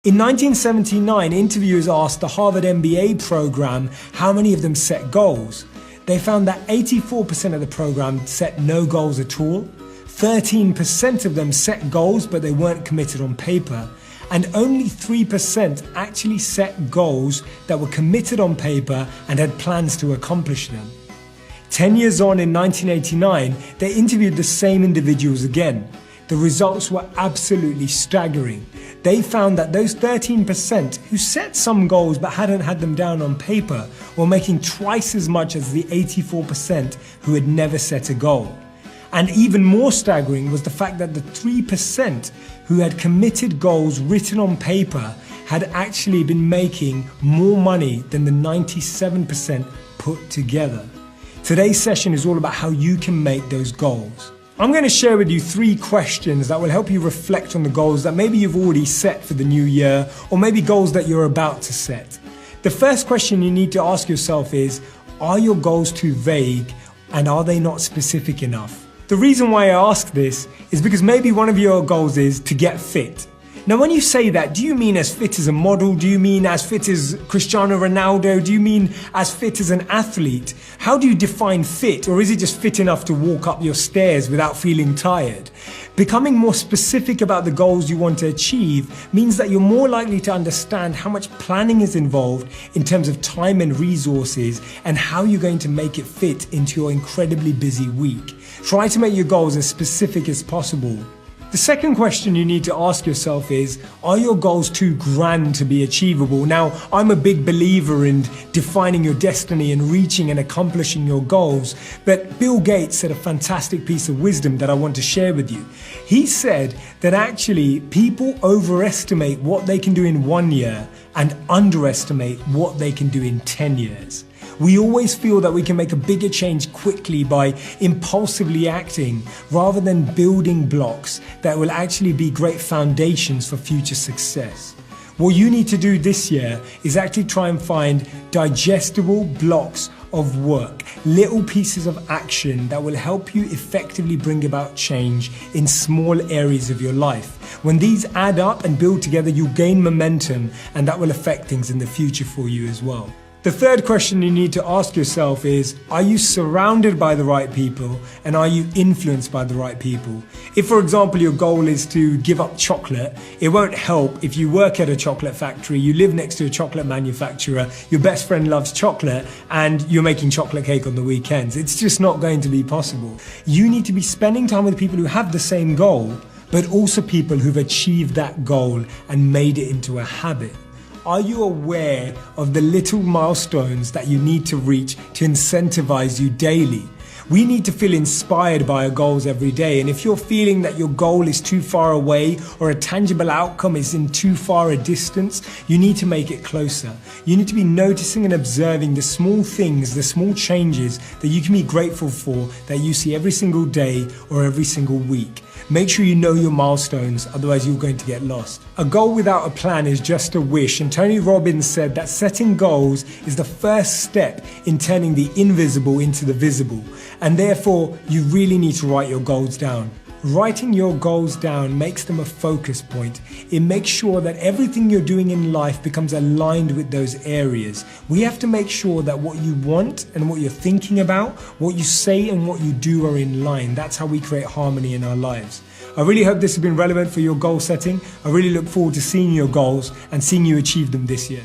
In 1979, interviewers asked the Harvard MBA program how many of them set goals. They found that 84% of the program set no goals at all, 13% of them set goals but they weren't committed on paper, and only 3% actually set goals that were committed on paper and had plans to accomplish them. 10 years on, in 1989, they interviewed the same individuals again. The results were absolutely staggering. They found that those 13% who set some goals but hadn't had them down on paper were making twice as much as the 84% who had never set a goal. And even more staggering was the fact that the 3% who had committed goals written on paper had actually been making more money than the 97% put together. Today's session is all about how you can make those goals. I'm going to share with you 3 questions that will help you reflect on the goals that maybe you've already set for the new year, or maybe goals that you're about to set. The first question you need to ask yourself is, are your goals too vague and are they not specific enough? The reason why I ask this is because maybe one of your goals is to get fit. Now, when you say that, do you mean as fit as a model? Do you mean as fit as Cristiano Ronaldo? Do you mean as fit as an athlete? How do you define fit? Or is it just fit enough to walk up your stairs without feeling tired? Becoming more specific about the goals you want to achieve means that you're more likely to understand how much planning is involved in terms of time and resources and how you're going to make it fit into your incredibly busy week. Try to make your goals as specific as possible. The second question you need to ask yourself is, are your goals too grand to be achievable? Now, I'm a big believer in defining your destiny and reaching and accomplishing your goals, but Bill Gates said a fantastic piece of wisdom that I want to share with you. He said that actually people overestimate what they can do in 1 year and underestimate what they can do in 10 years. We always feel that we can make a bigger change quickly by impulsively acting rather than building blocks that will actually be great foundations for future success. What you need to do this year is actually try and find digestible blocks of work, little pieces of action that will help you effectively bring about change in small areas of your life. When these add up and build together, you'll gain momentum, and that will affect things in the future for you as well. The third question you need to ask yourself is, are you surrounded by the right people and are you influenced by the right people? If, for example, your goal is to give up chocolate, it won't help if you work at a chocolate factory, you live next to a chocolate manufacturer, your best friend loves chocolate, and you're making chocolate cake on the weekends. It's just not going to be possible. You need to be spending time with people who have the same goal, but also people who've achieved that goal and made it into a habit. Are you aware of the little milestones that you need to reach to incentivize you daily? We need to feel inspired by our goals every day, and if you're feeling that your goal is too far away or a tangible outcome is in too far a distance, you need to make it closer. You need to be noticing and observing the small things, the small changes that you can be grateful for that you see every single day or every single week. Make sure you know your milestones, otherwise you're going to get lost. A goal without a plan is just a wish, and Tony Robbins said that setting goals is the first step in turning the invisible into the visible, and therefore you really need to write your goals down. Writing your goals down makes them a focus point. It makes sure that everything you're doing in life becomes aligned with those areas. We have to make sure that what you want and what you're thinking about, what you say and what you do are in line. That's how we create harmony in our lives. I really hope this has been relevant for your goal setting. I really look forward to seeing your goals and seeing you achieve them this year.